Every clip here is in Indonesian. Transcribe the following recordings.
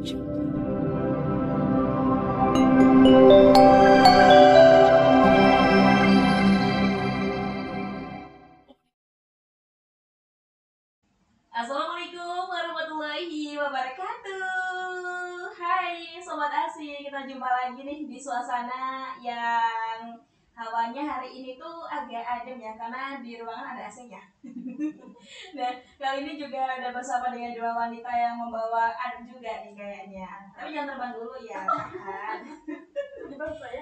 Assalamualaikum warahmatullahi wabarakatuh. Hai Sobat Asik, kita jumpa lagi nih di suasana yang hawanya hari ini tuh agak adem ya, karena di ruangan ada AC-nya. Nah, kali ini juga ada bersama dengan dua wanita yang membawa adem juga nih kayaknya. Tapi jangan terbang dulu ya, tahan.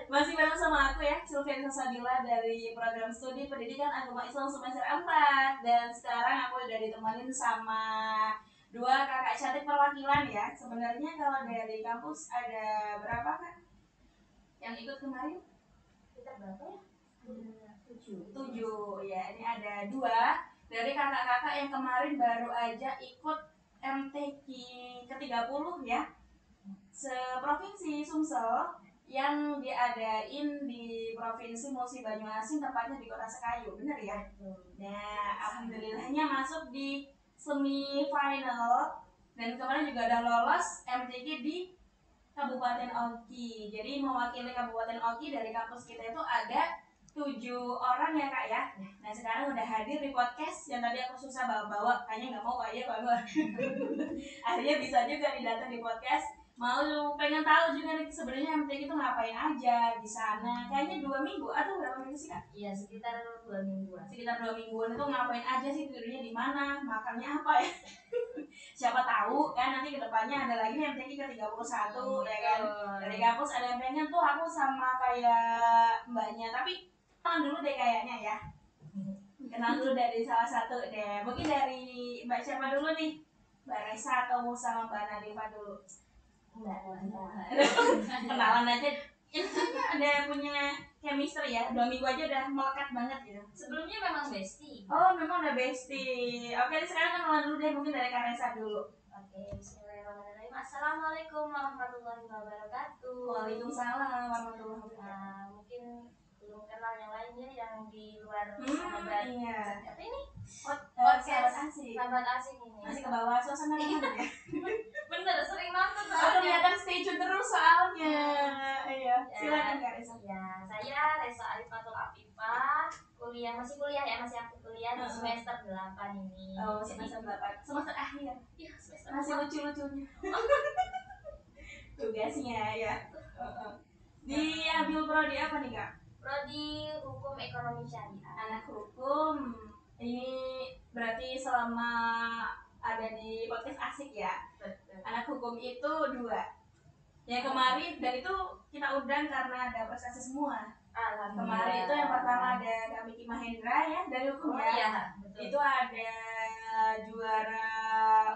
Masih bareng sama aku ya, Sylviana Sabila dari program studi pendidikan agama Islam semester 4. Dan sekarang aku udah ditemenin sama dua kakak cantik perwakilan ya. Sebenarnya kalau dari kampus ada berapa kan yang ikut kemarin? Kita berapa ya? Tujuh ya. Ini ada dua dari kakak-kakak yang kemarin baru aja ikut MTQ ke-30 ya, seprovinsi Sumsel, yang diadain di Provinsi Musi Banyuasin, tepatnya di Kota Sekayu, bener ya? Nah, alhamdulillahnya masuk di semifinal dan kemarin juga udah lolos MTQ di Kabupaten Oki. Jadi mewakili Kabupaten Oki dari kampus kita itu ada 7 orang ya kak ya. Nah sekarang udah hadir di podcast yang tadi aku susah bawa-bawa, kayaknya nggak mau kayaknya bawa. Akhirnya bisa juga didatang di podcast. Mau pengen tahu juga nih sebenarnya MTQ itu ngapain aja di sana. Kayaknya 2 minggu atau berapa minggu sih kak? Iya, sekitar 2 mingguan. Sekitar 2 mingguan itu ngapain aja sih, tidurnya di mana, makannya apa ya? Siapa tahu kan nanti kedepannya ada lagi MTQ ke-31 ya kan. Dari kampus ada yang pengen tuh aku sama kayak mbaknya, tapi kenal dulu deh kayaknya ya. Kenal dulu dari salah satu deh. Mungkin dari mbak siapa dulu nih? Mbak Resa atau sama Mbak Nadifa dulu? Kenalan aja. Ini kayaknya ada punya chemistry ya. 2 minggu aja udah melekat banget gitu. Sebelumnya memang bestie. Oh, memang udah bestie. Oke, sekarang kenalan dulu deh, mungkin dari Kak Resa dulu. Oke, bismillahirrahmanirrahim. Assalamualaikum warahmatullahi wabarakatuh. Waalaikumsalam warahmatullahi wabarakatuh. Mungkin belum kenal yang lainnya yang di luar sahabat. Iya. Apa ini? Podcast asik. Sahabat asik ini. Masih ke bawah suasana ya. Bener, sering nonton soalnya. Oh, kelihatan stay tune terus soalnya. Iya. Silakan Kak Resa. Ya, saya Resa Arifatul Afifah. Masih kuliah ya, masih aktif kuliah di semester 8 ini. Oh, semester 8. Semester akhir. Iya, semester masih lucu-lucunya. Tugasnya ya. Diambil prodi apa nih Kak? Prodi Hukum Ekonomi Syariah. Anak hukum. Ini berarti selama ada di podcast asik ya. Betul. Anak hukum itu 2. Yang kemarin dan itu kita undang karena ada prestasi semua. Kemarin itu yang pertama ada Kak Miki Mahendra ya dari hukum ya. Iya, betul. Itu ada juara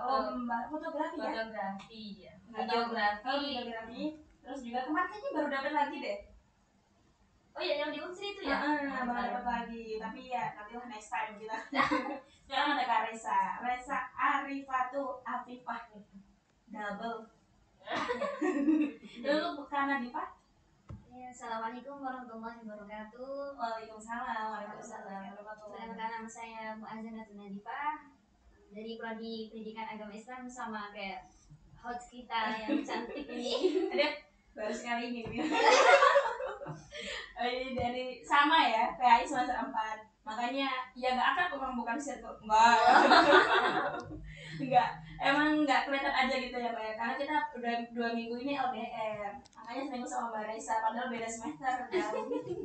lomba fotografi ya. Fotografi ya. Videografi. Terus juga kemarin kayaknya baru dapat lagi deh. Oh iya, yang di Unsri itu ya? Baru dapat lagi, tapi ya nantilah next time kita. Sekarang ada Kak Resa Arifatul Afifah, double. Dulu bukan Nadifa? Ya, assalamualaikum warahmatullahi wabarakatuh. Waalaikumsalam. Perkenalkan, nama saya Muazzanatun Nadifah dari prodi Pendidikan Agama Islam, sama kayak host kita yang cantik ini. Ada baru sekali ini. Ini dari sama ya, PAI semester 4. Makanya ya nggak akan memang bukan circle. Enggak, emang nggak kelihatan aja gitu ya Mbak ya. Karena kita udah 2 minggu ini LDR. Makanya seminggu sama Mbak Raisa, padahal beda semester.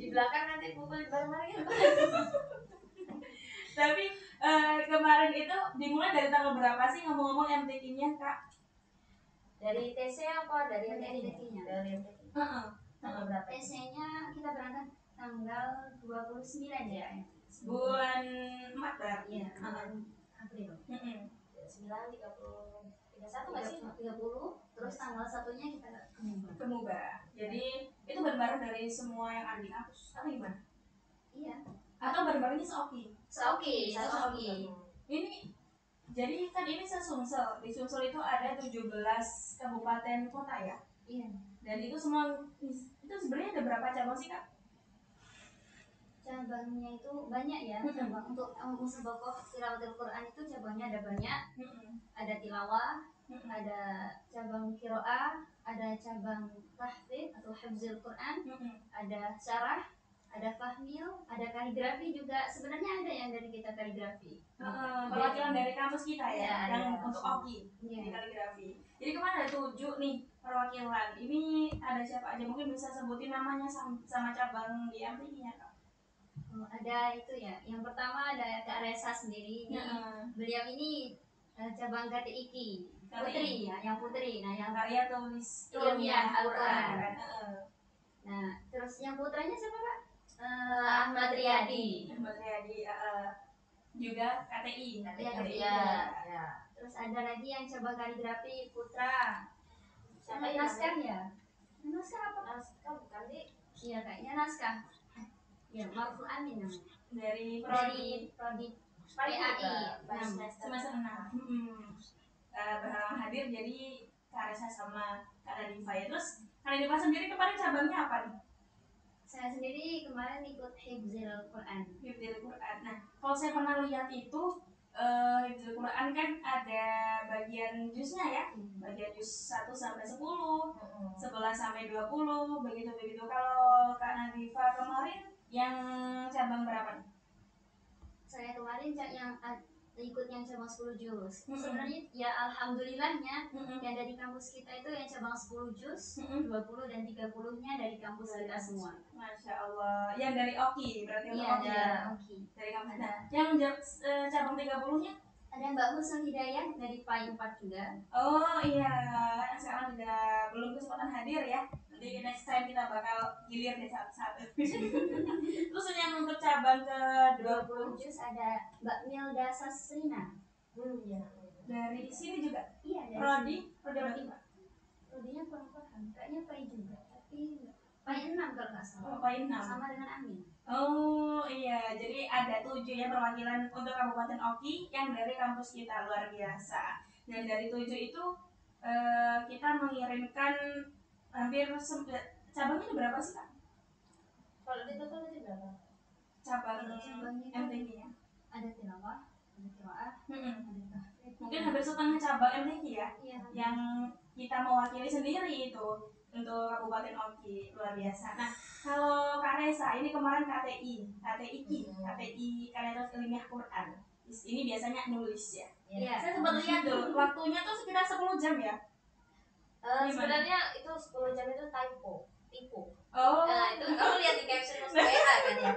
Di belakang nanti pukul bareng-bareng. Tapi kemarin itu dimulai dari tanggal berapa sih ngomong-ngomong MTQ-nya Kak? Dari TC apa dari MTQ-nya? Dari MTQ. Tanggal berapa? TC-nya kita berangkat tanggal 29 ya. Bulan Maret berarti. Iya, bulan April. 9, 30, 31 nggak sih? 30, terus tanggal 1-nya kita ke MUBA. Jadi itu bareng-bareng dari semua yang ada di kampus atau gimana? Iya. Atau bareng-barengnya seoki? Seoki. Ini jadi kan ini se-Sumsel. Di Sumsel itu ada 17 kabupaten kota ya? Iya. Dan itu semua itu sebenarnya ada berapa cabang sih Kak? Cabangnya itu banyak ya. Cabang untuk musabakoh tilawatil Quran itu cabangnya ada banyak. Ada tilawah, ada cabang qiraah, ada cabang tahfidz atau hifdzul Quran, ada syarah, ada fahmil, ada kaligrafi juga. Sebenarnya ada yang dari kita kaligrafi. Perwakilan dari kampus kita ya, yang untuk OKI Iya. di kaligrafi. Jadi kemarin ada 7 nih perwakilan. Ini ada siapa aja? Mungkin bisa sebutin namanya sama cabang di MTI-nya, Kak. Ada itu ya. Yang pertama ada Kak Resa sendiri. Ini beliau ini cabang KTIK Putri ya, yang Putri. Nah, yang karya tulis ilmiah Al-Quran. Nah, terus yang putranya siapa, Kak? Ahmad Riyadi. Juga KTI. Ya. Terus ada lagi yang cabang kaligrafi Putra. Siapa Yang ya naskah ya? Naskah apa? Naskah bukan deh. Iya, kayaknya naskah. Ya, Marful Amin namanya. Dari Prodi PAI semester 6. Berhalangan hadir jadi Kak Resa sama Kak Nadifa ya. Terus Kak Nadifa sendiri kemarin cabangnya apa nih? Saya sendiri kemarin ikut Hifdzul Quran. Nah, kalau saya pernah lihat itu Hifdzul Quran kan ada bagian juznya ya, bagian juz 1 sampai 10, 11 sampai 20, begitu. Kalau Kak Nadifa kemarin yang cabang berapa nih? Saya kemarin yang ikut yang cabang 10 juz. Sebenarnya ya alhamdulillahnya yang dari kampus kita itu yang cabang 10 juz, 20 dan 30-nya dari kampus kita semua. Masya Allah. Yang dari OKI berarti untuk Iya, OKI ya? OKI. Dari kampus. Nah, yang cabang 30-nya? Ada Mbak Husnul Hidayah dari PAI 4 juga. Oh iya, sekarang juga belum kesempatan hadir ya. Nanti next time kita bakal gilir deh satu-satu. Terus yang untuk cabang ke 20 juz ada Mbak Milda Sasrina. Iya. Dari sini juga? Iya, dari Prodi berarti Mbak? Prodinya kurang paham. Kayaknya PAI juga, tapi PAI 6 kalau nggak salah. Oh, PAI 6. Sama dengan Amin. Oh iya, jadi ada 7 ya perwakilan untuk Kabupaten Oki yang dari kampus kita, luar biasa. Dan dari 7 itu kita mengirimkan hampir cabangnya ada berapa sih, Kak? Kalau di total itu berapa? Cabang Cabangnya MTQ-nya? Ada tilawah, ada qiraah, ada tahfidz. Mungkin hampir setengah cabang MTQ ya? Iya. Yang kita mewakili sendiri itu untuk Kabupaten Oki, luar biasa. Nah, kalau Kak Resa, ini kemarin KTI Karya Tulis Ilmiah Quran. Ini biasanya nulis ya. Iya. Saya sempat lihat tuh, waktunya tuh sekitar 10 jam ya. Sebenarnya itu 10 jam itu tipu. Oh. Itu kamu lihat di caption WA kan ya?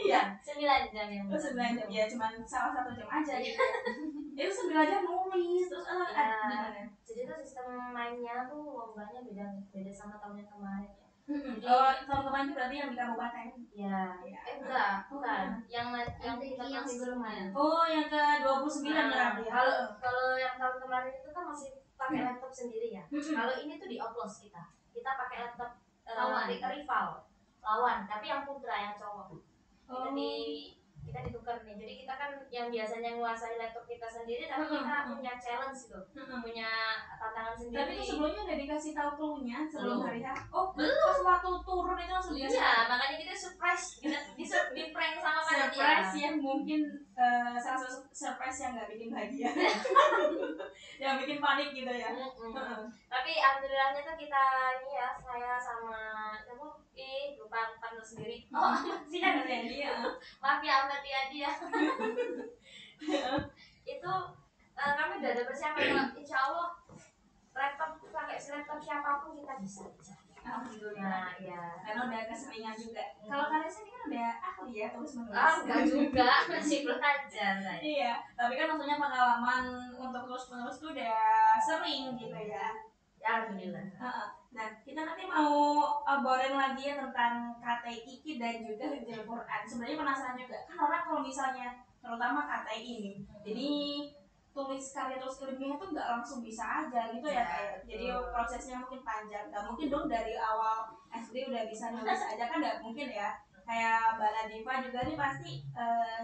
Iya. 9 jam yang 9 jam ya, cuma salah 1 jam aja gitu ya. Itu 9 jam nulis terus gimana? Jadi tuh sistem mainnya tuh lombanya beda sama tahun yang kemarin ya. Tahun kemarin itu berarti yang di kabupaten? Iya. Bukan. Yang sebelumnya. Oh, yang ke 29 berarti ya. Kalau yang tahun kemarin itu kan masih pakai laptop sendiri ya. Kalau ini tuh di oplos kita pakai laptop rival lawan, tapi yang putra yang cowok. Kita ditukar nih. Jadi kita kan yang biasanya menguasai laptop kita sendiri, tapi kita punya challenge gitu, punya tantangan sendiri. Tapi itu sebelumnya udah dikasih tahu clue-nya sebelum hari H. Oh, belum. Pas waktu turun itu langsung dikasih. Iya, makanya kita surprise, kita di prank sama panitia. Surprise yang mungkin salah satu surprise yang nggak bikin bahagia, yang bikin panik gitu ya. Tapi alhamdulillahnya tuh kita ini ya, saya sama lupa pandu sendiri. Siapa sih ya? Maaf ya Ahmad Riyadi ya. Itu kami udah ada persiapan kalau insya Allah pakai laptop siapapun kita bisa. Alhamdulillah. Ya. Karena udah keseringan juga. Kalau kalian sendiri kan udah ahli ya tulis menulis. Enggak juga, masih belajar. Iya, tapi kan maksudnya pengalaman untuk terus menerus tuh udah sering gitu ya. Alhamdulillah. Nah, kita nanti mau obrolin lagi ya tentang KTI dan juga Hifdzul Quran. Sebenarnya penasaran juga, kan orang kalau misalnya terutama KTI ini, jadi tulis karya tulis ilmiah itu nggak langsung bisa aja gitu ya kayak. Jadi prosesnya mungkin panjang. Nggak mungkin dong dari awal SD udah bisa nulis aja kan nggak mungkin ya. Kayak Mbak Nadifa juga nih pasti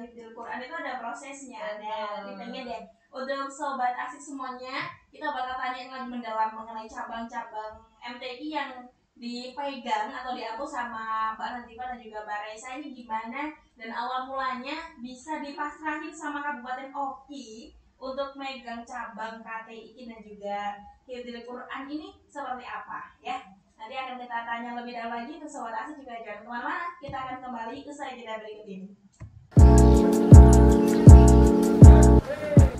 Hifdzul Quran itu ada prosesnya. Nah, ini pengen deh untuk sobat asik semuanya, kita bakal tanya lagi mendalam mengenai cabang-cabang MTI yang dipegang atau diatur sama Mbak Nadifa dan juga Mbak Resa ini gimana dan awal mulanya bisa dipasrahin sama Kabupaten Oki untuk megang cabang KTI dan juga Hifdzil Quran ini seperti apa ya. Nanti akan kita tanya lebih dalam lagi ke Sobat Asik juga jangan kemana-mana. Kita akan kembali usai jeda berikut ini.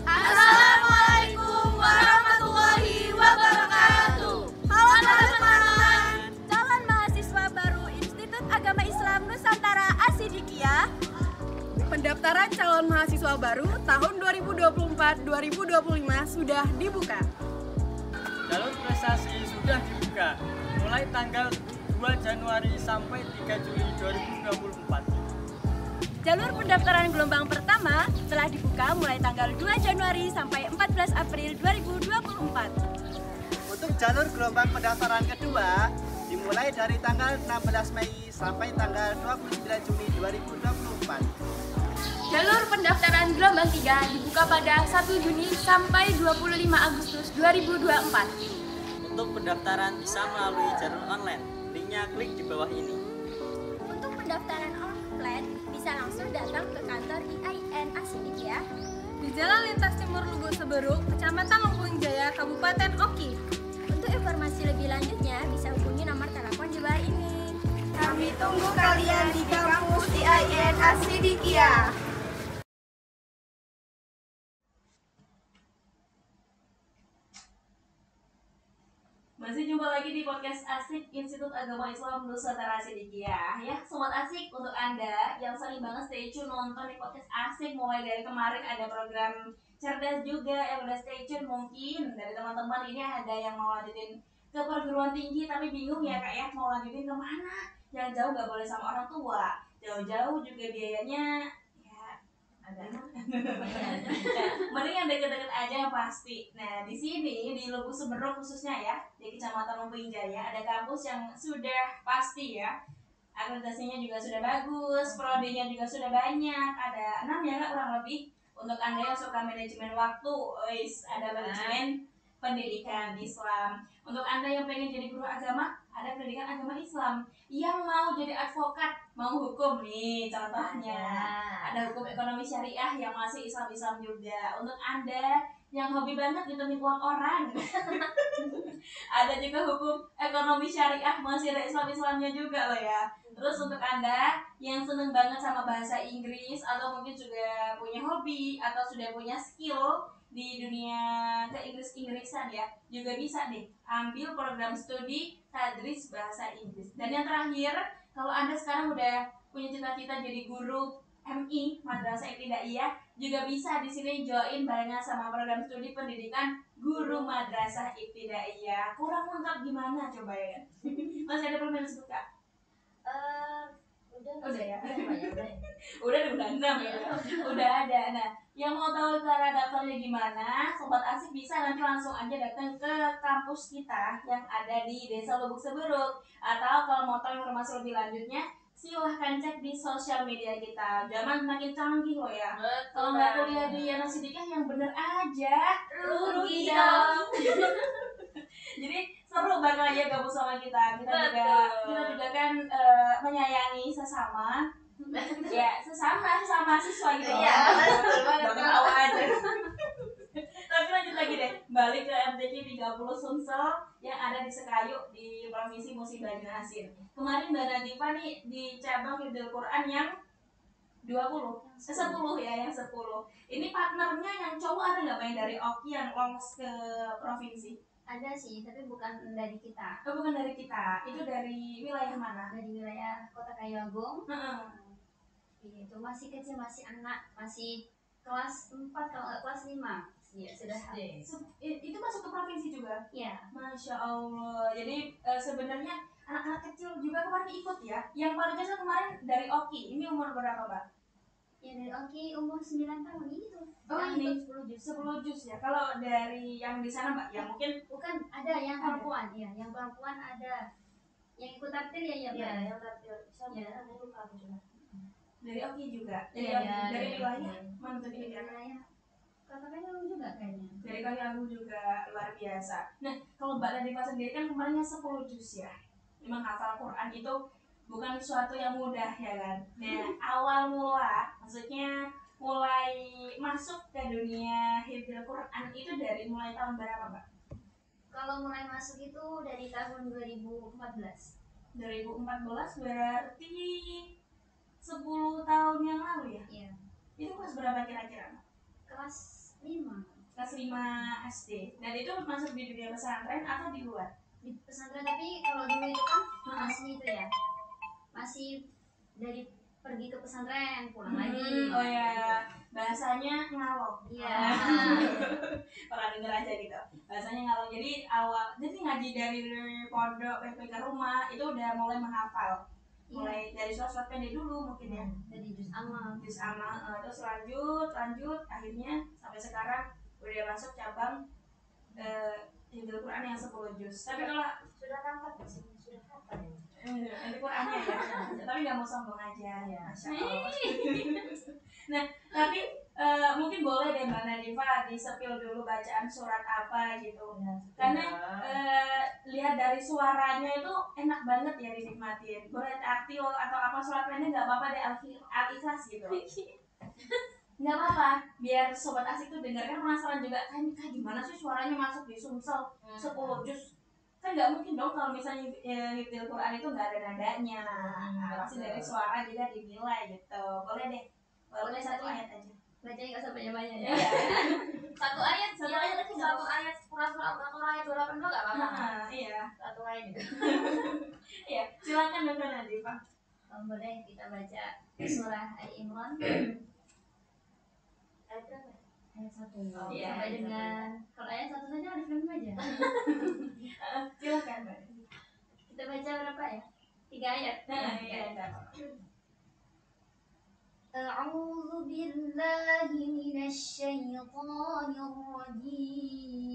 Assalamualaikum warahmatullahi wabarakatuh. Halo teman-teman, calon mahasiswa baru Institut Agama Islam Nusantara As-Siddiqiyah. Pendaftaran calon mahasiswa baru tahun 2024-2025 sudah dibuka. Jalur prestasi sudah dibuka mulai tanggal 2 Januari sampai 3 Juli 2024. Jalur pendaftaran gelombang pertama telah dibuka mulai tanggal 2 Januari sampai 14 April 2024. Untuk jalur gelombang pendaftaran kedua dimulai dari tanggal 16 Mei sampai tanggal 29 Juni 2024. Jalur pendaftaran gelombang 3 dibuka pada 1 Juni sampai 25 Agustus 2024. Untuk pendaftaran bisa melalui jalur online. Linknya klik di bawah ini. Untuk pendaftaran offline bisa langsung datang ke kantor IAIN As-Siddiqiyah Di Jalan Lintas Timur Lubuk Seberuk, Kecamatan Lempung Jaya, Kabupaten Oki. Untuk informasi lebih lanjutnya bisa hubungi nomor telepon di bawah ini. Kami tunggu kalian di kampus IAIN As-Siddiqiyah. Masih jumpa lagi di podcast Asik Institut Agama Islam Nusantara As-Siddiqiyah ya. Sobat Asik, untuk Anda yang sering banget stay tune nonton di podcast Asik mulai dari kemarin ada program cerdas juga yang udah stay tune, mungkin dari teman-teman ini ada yang mau lanjutin ke perguruan tinggi tapi bingung ya Kak ya mau lanjutin kemana. Yang jauh nggak boleh sama orang tua, jauh-jauh juga biayanya ada. Mending yang deket-deket aja yang pasti. Nah, di sini di Lubuk Seberuk khususnya ya, di Kecamatan Lempung Jaya ada kampus yang sudah pasti ya. Akreditasinya juga sudah bagus, prodinya juga sudah banyak. Ada 6 ya Kak kurang lebih. Untuk Anda yang suka manajemen waktu, ada manajemen pendidikan Islam. Untuk Anda yang pengen jadi guru agama, ada pendidikan agama Islam. Yang mau jadi advokat, mau hukum nih contohnya. Ada hukum ekonomi syariah yang masih Islam-Islam juga. Untuk Anda yang hobi banget ngitungin uang orang, ada juga hukum ekonomi syariah masih ada Islam-Islamnya juga loh ya. Terus untuk Anda yang seneng banget sama bahasa Inggris atau mungkin juga punya hobi atau sudah punya skill di dunia ke-Inggris-Inggrisan ya, juga bisa nih ambil program studi tadris bahasa Inggris. Dan yang terakhir, kalau Anda sekarang udah punya cita-cita jadi guru MI Madrasah Ibtidaiyah, juga bisa di sini join barengan sama program studi pendidikan guru Madrasah Ibtidaiyah. Kurang lengkap gimana coba ya? Masih ada perlu disebut Kak? Udah ya? Udah 6 ya? Udah ada. Nah, yang mau tahu cara daftarnya gimana, Sobat Asik bisa nanti langsung aja datang ke kampus kita yang ada di Desa Lubuk Seberuk. Atau kalau mau tahu informasi lebih lanjutnya, silahkan cek di sosial media kita. Zaman makin canggih loh ya. Kalau nggak kuliah di As-Siddiqiyah yang bener aja, rugi dong. Jadi seru bakal ya gabung sama kita. Kita juga kan menyayangi sesama. Ya, sesama mahasiswa gitu. Iya, betul banget. Bakal awal aja. Tapi lanjut lagi deh, balik ke MTQ 30 Sumsel yang ada di Sekayu di Provinsi Musi Banyu Asin. Kemarin Mbak Nadifa nih di cabang Hifdzil Quran yang 10 ya, yang 10. Ini partnernya yang cowok ada nggak main dari Oki yang lolos ke provinsi? Ada sih, tapi bukan dari kita. Oh, bukan dari kita, itu dari wilayah mana? Dari wilayah Kota Kayu Agung. Heeh. Itu masih kecil, masih anak, masih kelas 4 kalau nggak kelas 5. Iya, sudah. Itu masuk ke provinsi juga? Iya. Masya Allah. Jadi sebenarnya anak-anak kecil juga kemarin ikut ya. Yang paling kecil kemarin dari Oki. Ini umur berapa, Mbak? Ya dari Oki umur 9 tahun ini tuh. Oh, yang ini ikut 10 juz. 10 juz ya. Kalau dari yang di sana, Mbak, ya mungkin Bukan, ada yang perempuan. Iya, yang perempuan ada. Yang ikut takdir ya, Iya, yang takdir. Saya lupa aku juga. dari Oki juga. Iya, Dari dari wilayah Oki. mana tuh Dari kira-kira? wilayah Kota Kayu Agung juga kayaknya. Dari Kayu Agung juga luar biasa. Nah, kalau Mbak Nadifa sendiri kan kemarinnya 10 juz ya. Memang hafal Quran itu bukan suatu yang mudah ya kan. Nah, awal mula maksudnya mulai masuk ke dunia hifdzil Quran itu dari mulai tahun berapa, Mbak? Kalau mulai masuk itu dari tahun 2014. 2014 berarti 10 tahun yang lalu ya? Iya. Itu kelas berapa kira-kira, Mbak? Kelas 5. Kelas 5 SD. Dan itu masuk di dunia pesantren atau di luar? Di pesantren, tapi kalau dulu itu kan masih itu ya. Masih dari pergi ke pesantren, pulang lagi. Oh ya, bahasanya ngalong. Iya. Pernah denger aja gitu. Bahasanya ngalong. Jadi jadi ngaji dari pondok sampai ke rumah itu udah mulai menghafal. Mulai dari surat-surat pendek dulu mungkin ya. Dari juz amma. Terus lanjut akhirnya sampai sekarang udah masuk cabang Hifdzul Quran yang 10 juz. Tapi kalau Sudah tamat di sini, sudah hafal ya. Hifdzul Qurannya ya. Tapi nggak mau sombong aja ya. Masya Allah. Nah, tapi mungkin boleh deh Mbak Nadifa di-spill dulu bacaan surat apa gitu. Karena lihat dari suaranya itu enak banget ya dinikmatin. Boleh taktil atau apa surat pendek nggak apa-apa deh, Al-Ikhlas gitu. Nggak apa-apa, biar sobat asik tuh dengar kan penasaran juga kan kayak gimana sih suaranya masuk di Sumsel 10 juz. Kan nggak mungkin dong kalau misalnya Hifdzul Quran itu nggak ada nadanya. Pasti dari suara juga dinilai gitu. Boleh deh, boleh satu ayat aja. Bacanya nggak sampai banyak ya. Satu ayat, Satu ya, ayat aja nggak satu ayat surah Al-Baqarah ayat 282 nggak apa-apa. Iya, Satu ayat itu. iya. Silakan Mbak Nadifa. Boleh kita baca surah Ali Imran Ayat berapa? ayat 1 Iya, sampai ayat dengan kalau ayat 1 saja alif lam mim aja. Silakan Mbak. Kita baca berapa ya? 3 ayat. Iya. أعوذ بالله من الشيطان الرجيم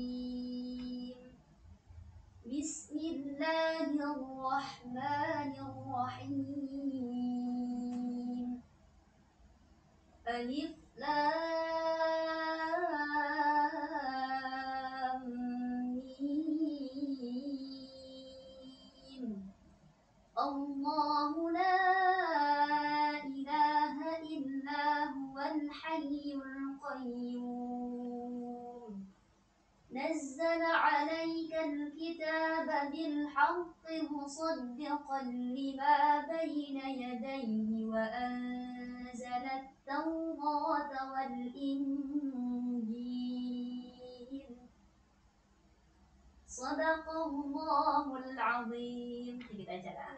بسم الله الرحمن الرحيم ألف لام ميم الله لا إله إلا هو الحي القيوم نزل عليك الكتاب بالحق مصدقا لما بين يديه وأنزل التوراة والإنجيل صدق الله العظيم. Kita jalan.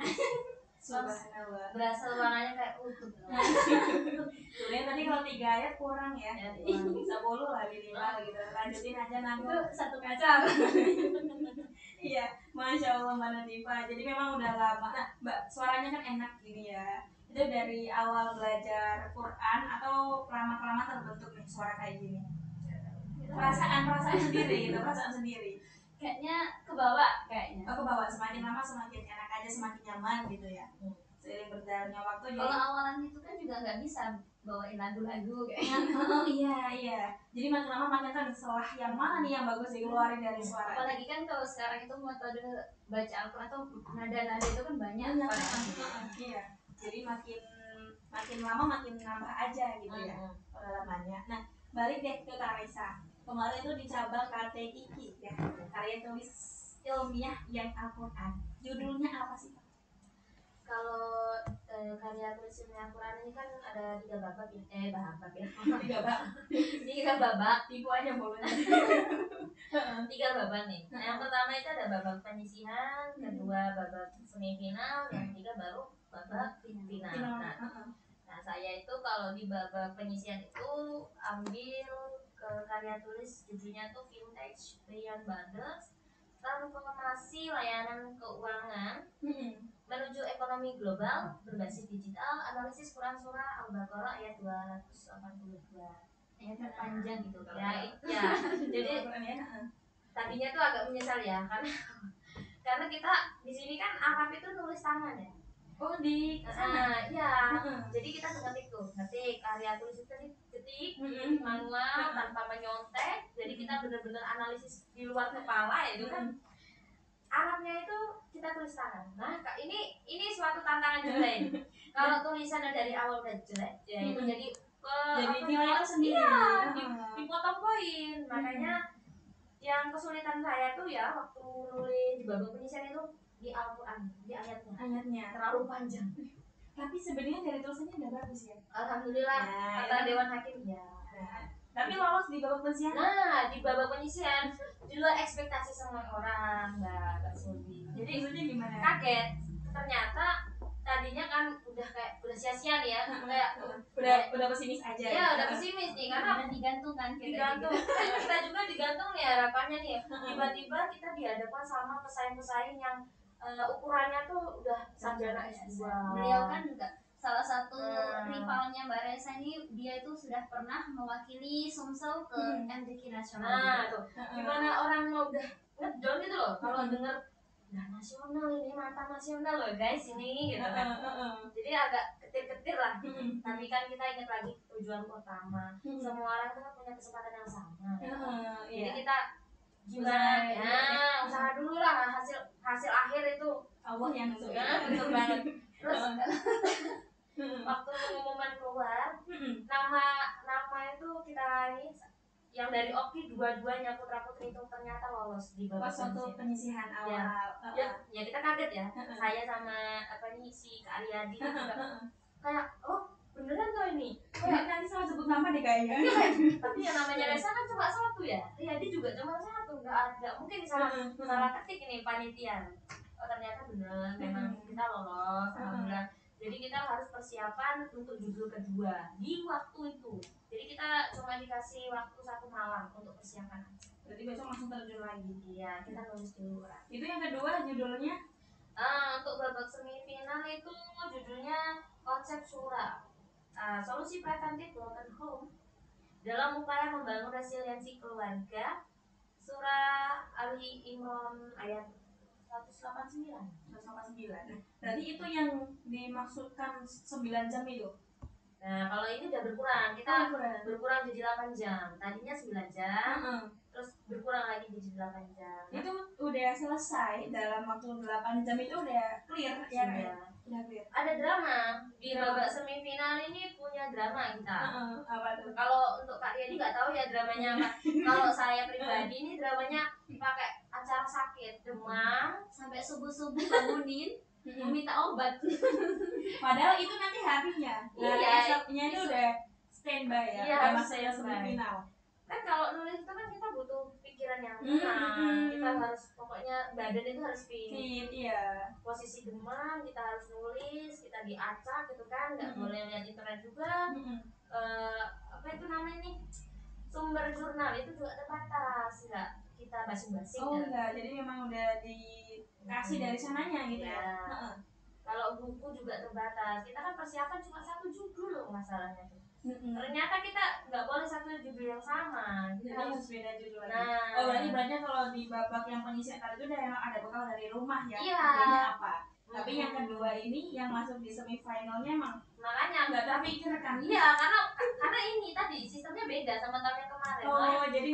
Subhanallah. Berasa suaranya kayak utuh. Sebenarnya tadi kalau 3 ayat kurang ya. 10 lah minimal gitu. Lanjutin aja nanti. Itu satu kaca. Iya, Masya Allah Mbak Nadifa. Jadi memang udah lama. Nah, Mbak, suaranya kan enak gini ya. Itu dari awal belajar Quran atau lama-lama terbentuk nih suara kayak gini? Perasaan sendiri gitu, perasaan sendiri. Kayaknya kebawa kayaknya. Aku bawa semakin lama semakin enak aja, semakin nyaman gitu ya. Seiring berjalannya waktu jadi. Kalau awalan itu kan juga nggak bisa bawain lagu-lagu kayaknya. Oh iya. Jadi makin lama makin kan setelah yang mana nih yang bagus dikeluarin dari suara. Apalagi kan kalau sekarang itu metode baca Al-Quran tuh nada-nada itu kan banyak. Iya. Jadi makin lama makin nambah aja gitu ya pengalamannya. Nah, balik deh ke Kak Raisa. Kemarin itu di cabang KTII ya, karya tulis ilmiah yang Al-Quran. Judulnya apa sih, Pak? Kalau karya tulis ilmiah Al-Quran ini kan ada 3 babak ya. 3 bab. 3 babak. Tipu aja mulutnya. 3 babak nih. Yang pertama itu ada babak penyisihan, kedua babak semifinal, yang ketiga baru babak final. Nah, saya itu kalau di babak penyisihan itu ambil ke karya tulis judulnya tuh Vintage Beyond Borders, transformasi layanan keuangan menuju ekonomi global berbasis digital, analisis Quran surah Al-Baqarah ayat 282. Ayatnya panjang gitu kalau. Ya. Jadi tadinya tuh agak menyesal ya karena kita di sini kan Arab itu nulis tangan ya. Oh di sana. Ya. Jadi kita ngetik karya tulis itu ketik manual tanpa menyontek. Jadi kita benar-benar analisis di luar kepala itu kan. Arabnya itu kita tulis tangan. Nah, ini suatu tantangan juga ini. Kalau tulisannya dari awal udah jelek, ya itu jadi jadi apa nilai namanya, tersendiri. iya, dipotong poin. Makanya yang kesulitan saya tuh ya waktu nulis di babak penyisian itu di Al-Quran, di ayatnya terlalu panjang. Tapi sebenarnya dari tulisannya udah bagus ya. Alhamdulillah, Nah, kata ya. Dewan Hakim ya. Tapi lolos di babak penyisian. Nah, di babak penyisian di luar ekspektasi semua orang, Mbak Sulbi. Jadi Maksudnya gimana? kaget, ternyata tadinya kan udah sia-sia nih ya, kayak udah pesimis aja. ya udah pesimis nih karena digantung kan kita digantung. gitu. Kita juga digantung nih harapannya nih. Tiba-tiba kita dihadapkan sama pesaing-pesaing yang ukurannya tuh udah sarjana S2. Beliau kan juga salah satu rivalnya Mbak Resa ini, dia itu sudah pernah mewakili Sumsel ke MDQ nasional. Nah, tuh gimana orang mau udah ngedown gitu loh kalau denger udah nasional, ini mantan nasional loh guys ini gitu kan. Jadi agak ketir-ketir lah gitu. Tapi kan kita ingat lagi tujuan utama. Semua orang kan punya kesempatan yang sama. Jadi kita gimana? Usaha dulu lah, hasil akhir itu Allah yang nentuin. betul banget. Terus waktu pengumuman keluar, nama itu kita ini yang dari Oki dua-duanya putra putri itu ternyata lolos di babak penyisihan awal. Ya kita kaget ya. Saya sama si Kak Aryadi juga kayak beneran tuh ini. Kayak nanti salah sebut nama deh kayaknya. Tapi yang namanya Resa kan cuma satu ya. Aryadi juga cuma satu. Nggak mungkin salah ketik ini panitia. Ternyata bener, memang kita lolos, alhamdulillah. Jadi kita harus persiapan untuk judul kedua di waktu itu. Jadi kita cuma dikasih waktu 1 malam untuk persiapan. Berarti besok langsung terjun lagi. Iya, kita nulis dulu. Itu yang kedua judulnya? Untuk babak semifinal itu judulnya konsep Surah. Solusi preventif broken home dalam upaya membangun resiliensi keluarga. Surah Ali Imran ayat 189. Berarti itu yang dimaksudkan 9 jam itu? Nah, kalau ini udah berkurang. Kita berkurang jadi 8 jam. Tadinya 9 jam, terus berkurang lagi jadi 8 jam. Itu udah selesai dalam waktu 8 jam itu udah clear ya? Udah clear. Ada drama. Di babak semifinal ini punya drama kita. Apa tuh? Kalau untuk Kak Riadi nggak tahu ya dramanya apa. Kalau saya pribadi ini dramanya pakai acara sakit, demam, sampai subuh-subuh bangunin meminta obat. Padahal itu nanti harinya. Iya, esoknya itu udah standby ya. Iya, udah harus masa semifinal. Kan kalau nulis itu kan kita butuh pikiran yang tenang. Kita harus pokoknya badan itu harus fit. Iya. Posisi demam kita harus nulis, kita diacak gitu kan, nggak boleh lihat internet juga. Apa itu namanya nih? Sumber jurnal itu juga terbatas, nggak kita basi-basi. Enggak, jadi memang udah dikasih dari sananya gitu ya. Kalau buku juga terbatas. Kita kan persiapan cuma 1 judul loh masalahnya tuh. Ternyata kita nggak boleh 1 judul yang sama. Kita harus beda judul lagi. Nah, berarti kalau di babak yang penyisian tadi itu udah ada bekal dari rumah ya. Iya. Judulnya apa? Tapi yang kedua ini yang masuk di semifinalnya emang makanya nggak terpikirkan. Iya, karena ini tadi sistemnya beda sama tahun yang kemarin. Jadi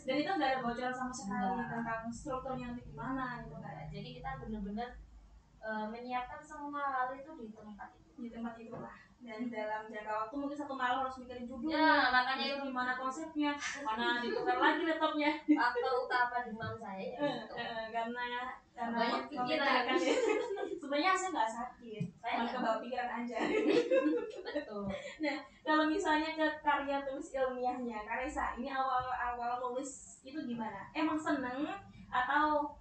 dan itu nggak ada bocoran sama sekali tentang strukturnya nanti gimana gitu kan. Jadi kita benar-benar menyiapkan semua hal itu di tempat itulah. Dan dalam jangka waktu mungkin 1 malam harus mikirin judulnya. Ya, makanya itu gimana konsepnya, mana ditukar lagi laptopnya. Faktor utama demam saya gitu. Karena banyak pikiran. Sebenarnya saya nggak sakit, saya kebawa pikiran aja. Betul. Nah, kalau misalnya ke karya tulis ilmiahnya, Karesa, ini awal nulis itu gimana? Emang seneng atau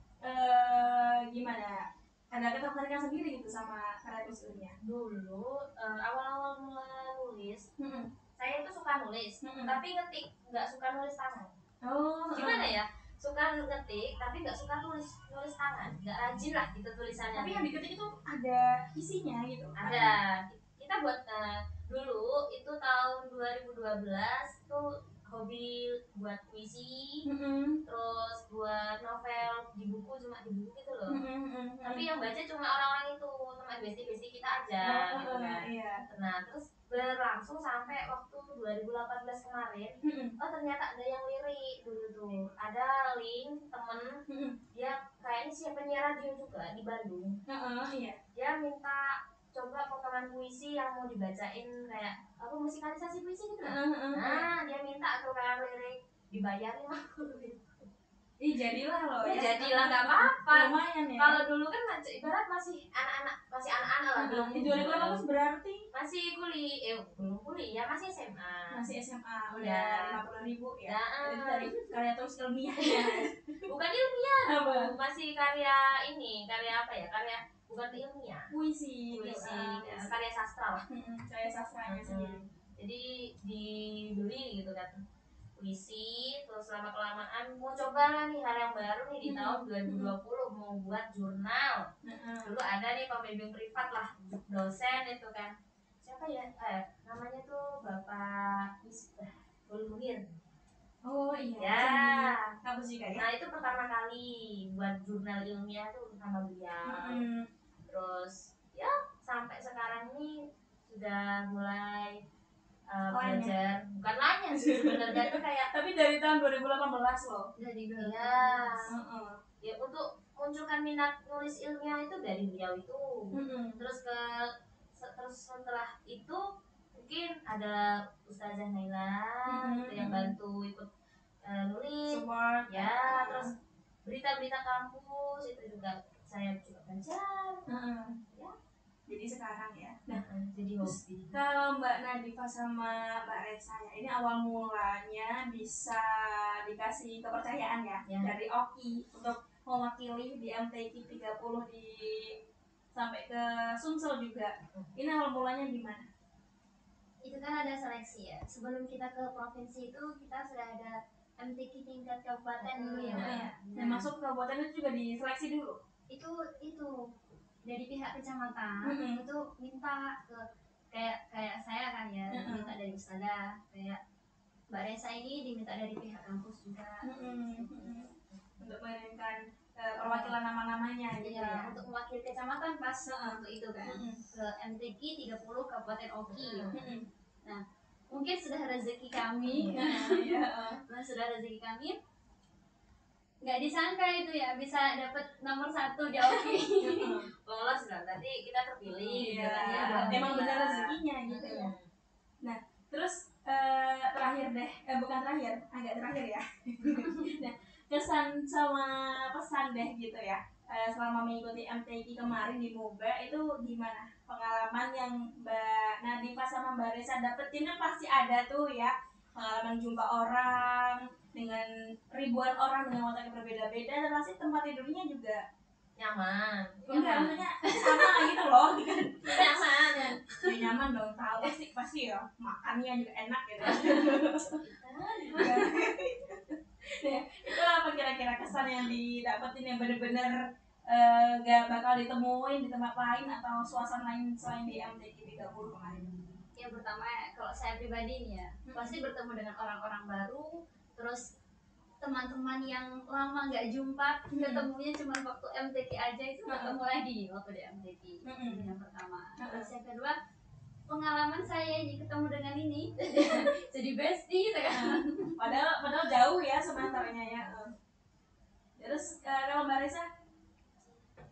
gimana? Ada ketertarikan sendiri gitu sama karya tulis ilmiah? Dulu awal-awal mulai nulis, saya itu suka nulis, tapi ngetik, nggak suka nulis tangan. Gimana ya? Suka ngetik, tapi nggak suka nulis tangan, nggak rajin lah gitu tulisannya. Tapi yang diketik itu ada isinya gitu? Ada. Kita buat dulu itu tahun 2012 tuh hobi buat puisi, terus buat novel di buku, cuma di buku gitu loh. Tapi yang baca cuma orang-orang itu, teman besti-besti kita aja gitu kan. Nah, terus berlangsung sampai waktu 2018 kemarin. Ternyata ada yang lirik dulu tuh. Ada link temen, dia kayaknya siapa penyiar radio juga di Bandung. Dia minta coba potongan mengumpulkan puisi yang mau dibacain kayak apa musikalisasi puisi gitu. Nah dia minta tuh kayak lirik dibayarin aku gitu. Ih jadilah loh Ya jadilah nggak apa-apa. Lumayan ya. Kalau dulu kan ibarat masih anak-anak lah belum. Di 2018 berarti masih belum kuliah masih SMA. Masih SMA udah Ya. 50.000 ya. Ya, Itu dari karya terus ilmiahnya. bukan ilmiah Apa? masih karya apa ya, bukan ilmiah, Puisi. puisi, Gitu. karya sastra lah. Karya sastranya sendiri. Jadi dibeli gitu kan puisi, terus lama kelamaan mau coba lah nih hal yang baru nih di tahun 2020 mau buat jurnal. Dulu ada nih pembimbing privat lah, dosen itu kan siapa ya namanya tuh Bapak Misbah Munir. Oh iya. Ya. Kamu sih kayak. Nah itu pertama kali buat jurnal ilmiah tuh sama beliau. Terus ya sampai sekarang ini sudah mulai belajar, bukan lainnya sih sebenarnya tuh kayak Tapi dari tahun 2018 loh. Dari ya, ya untuk munculkan minat nulis ilmiah itu dari beliau itu. Terus setelah itu mungkin ada Ustazah Naila itu yang bantu ikut nulis. Support. Ya, terus berita-berita kampus itu juga saya juga baca. Ya. Jadi sekarang ya. Nah, jadi hobi. Kalau Mbak Nadifa sama Mbak Resa ya, ini awal mulanya bisa dikasih kepercayaan ya dari Oki untuk mewakili di MTQ 30 sampai ke Sumsel juga. Ini awal mulanya gimana? Itu kan ada seleksi ya. Sebelum kita ke provinsi itu kita sudah ada MTQ tingkat kabupaten dulu ya, Mbak ya. Nah, masuk ke kabupaten itu juga diseleksi dulu. Itu dari pihak kecamatan itu minta ke kayak saya kan ya, minta dari Ustazah, kayak Mbak Resa ini diminta dari pihak kampus juga. Untuk mengirimkan perwakilan nama-namanya gitu ya. Untuk mewakili kecamatan pas untuk itu kan ke MTQ 30 Kabupaten Oki. Nah, mungkin sudah rezeki kami. Sudah rezeki kami. Nggak disangka itu ya bisa dapat nomor 1 di Oki. Lolos lah, berarti kita terpilih. Emang benar rezekinya gitu ya. Nah, terus terakhir deh, bukan terakhir, agak terakhir ya. Nah, kesan sama pesan deh gitu ya. Selama mengikuti MTQ kemarin di MOBA itu gimana? Pengalaman yang Mbak Nadifa sama Mbak Resa dapetin kan pasti ada tuh ya. Pengalaman jumpa orang dengan ribuan orang dengan watak yang berbeda-beda dan pasti tempat tidurnya juga nyaman. Enggak, maksudnya sama gitu loh. Nyaman. Ya nyaman dong, tahu pasti ya makannya juga enak gitu. Ya, itu apa kira-kira kesan yang didapetin yang bener-bener gak bakal ditemuin di tempat lain atau suasana lain selain di MTQ 30 kemarin? Yang pertama kalau saya pribadi nih ya, pasti bertemu dengan orang-orang baru, terus teman-teman yang lama nggak jumpa, ketemunya cuma waktu MTQ aja itu ketemu lagi waktu di MTQ. Yang pertama. Terus yang kedua, pengalaman saya ini ketemu dengan ini jadi bestie sekarang. Padahal jauh ya semeternya ya. Terus kalau Mbak Resa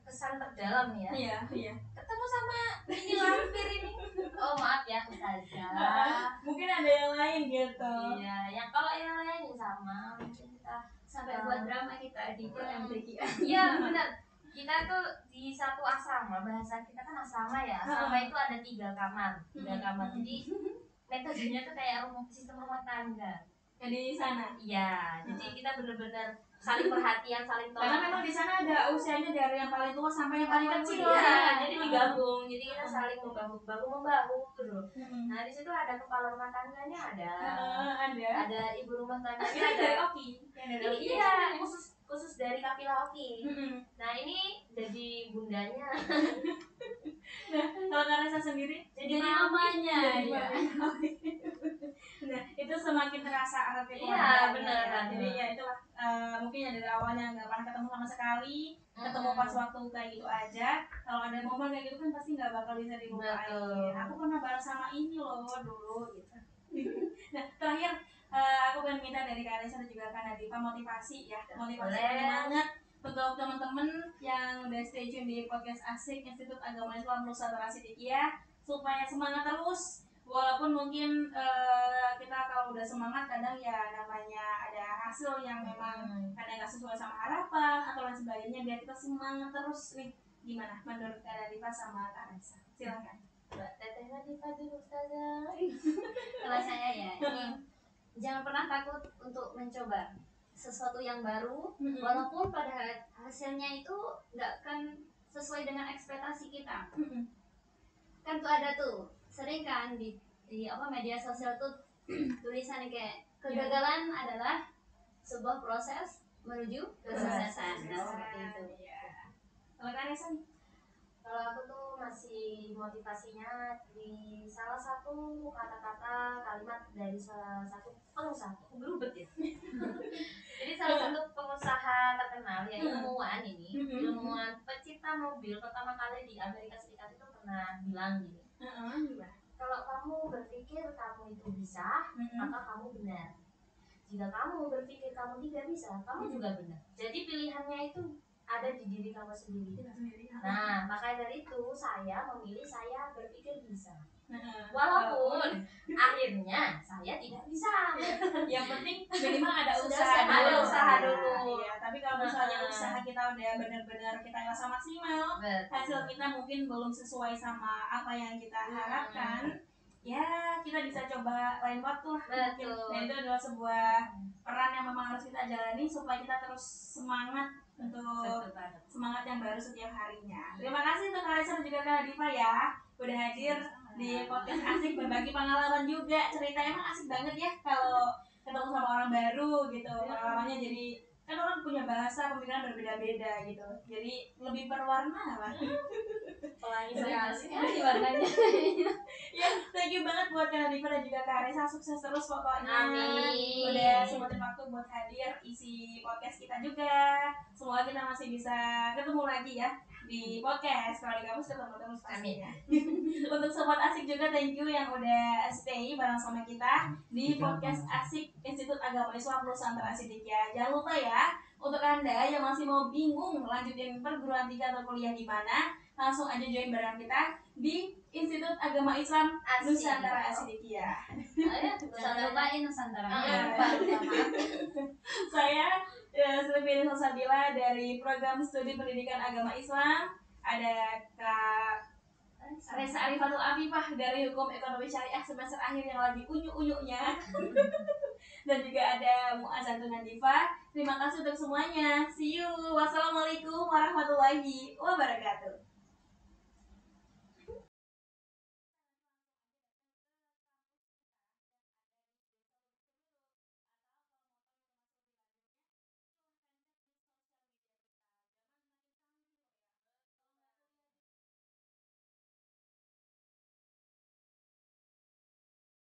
kesan terdalam ya. Iya. Ketemu sama ini lampir ini. Oh maaf ya Ustazah. Mungkin ada yang lain gitu. Iya, yang kalau yang lain sama mungkin kita sampai buat drama kita di MTQ. Iya benar. Kita tuh di satu asrama, bahasa kita kan asrama ya. Asrama itu ada 3 kamar. Jadi metodenya tuh kayak sistem rumah tangga. Jadi di sana. Iya, jadi kita benar-benar saling perhatian, saling tolong. Karena memang di sana ada usianya dari yang paling tua sampai yang paling kecil. Iya, jadi digabung. Jadi kita saling membahu gitu. Nah, di situ ada kepala rumah tangganya ada ibu rumah tangganya yang dari Oki. Iya, khusus dari Kapila Oki. Nah, ini jadi bundanya. Nah, kalau Karesa sendiri jadi mamanya. Nah, itu semakin terasa arti keluarga. Iya, benar. Jadi ya itulah mungkin ya dari awalnya nggak pernah ketemu sama sekali, ketemu pas waktu kayak gitu aja. Kalau ada momen kayak gitu kan pasti nggak bakal bisa dilupain. Aku pernah bareng sama ini loh dulu gitu. Nah, terakhir aku pengen minta dari Karesa dan juga Kak Nadifa motivasi banget untuk teman-teman yang udah stay tune di podcast Asik Institut Agama Islam Nusantara Sidikiyah. supaya semangat terus. Walaupun mungkin kita kalau udah semangat kadang ya namanya ada hasil yang memang kadang nggak sesuai sama harapan atau lain sebagainya, biar kita semangat terus nih. Gimana menurut Kak Diva sama Kak Raisa? Silakan. Mbak Teteh Diva dulu Ustazah. Kalau saya ya, jangan pernah takut untuk mencoba sesuatu yang baru, walaupun pada hasilnya itu nggak akan sesuai dengan ekspektasi kita. Kan tuh ada tuh sering kan di media sosial tuh tulisan kayak kegagalan adalah sebuah proses menuju kesuksesan. Nah, seperti itu. Kalau Kak Raisa nih? Kalau aku tuh masih motivasinya di salah satu kata-kata kalimat dari salah satu pengusaha, berubah ya. Jadi salah satu pengusaha terkenal ya, ilmuwan ini, ilmuwan pencipta mobil pertama kali di Amerika Serikat itu pernah bilang gini. Kalau kamu berpikir kamu itu bisa, maka kamu benar. Jika kamu berpikir kamu tidak bisa, kamu juga benar. Jadi pilihannya itu ada di diri kamu sendiri. Nah, maka dari itu saya memilih saya berpikir bisa. Walaupun akhirnya saya tidak bisa. Yang penting minimal ada Sudah usaha dulu. ada usaha dulu. Iya, tapi kalau misalnya usaha kita udah benar-benar kita rasa maksimal, hasil kita mungkin belum sesuai sama apa yang kita harapkan, ya kita bisa coba lain waktu lah. Dan itu adalah sebuah peran yang memang harus kita jalani supaya kita terus semangat untuk semangat yang baru setiap harinya. Terima kasih untuk Kak Raisa dan juga Kak Diva ya udah hadir di podcast Asik, berbagi pengalaman juga. Cerita emang asik banget ya kalau ketemu sama orang baru gitu. Pengalamannya jadi kan orang punya bahasa, pemikiran berbeda-beda gitu. Jadi lebih berwarna lah. Pelangi sekali warnanya. Ya, thank you banget buat Kak Diva dan juga Kak Raisa, sukses terus pokoknya. Amin. Udah sempetin waktu buat hadir isi podcast kita juga. Semoga kita masih bisa ketemu lagi ya di podcast. Kalau di kampus ketemu terus pastinya. Untuk Sobat Asik juga thank you yang udah stay bareng sama kita di podcast Asik Institut Agama Islam Nusantara Sidikiyah. Jangan lupa ya, untuk Anda yang masih mau bingung lanjutin perguruan tinggi atau kuliah di mana, langsung aja join bareng kita di Institut Agama Islam Nusantara Sidikiyah. Jangan lupain Nusantara. Saya Sylvia Salsabila dari program studi pendidikan agama Islam. Ada Kak Raisa Arifatul Afifah dari Hukum Ekonomi Syariah semester akhir yang lagi unyu-unyunya. Dan juga ada Muazzatun Diva. Terima kasih untuk semuanya. See you. Wassalamualaikum warahmatullahi wabarakatuh.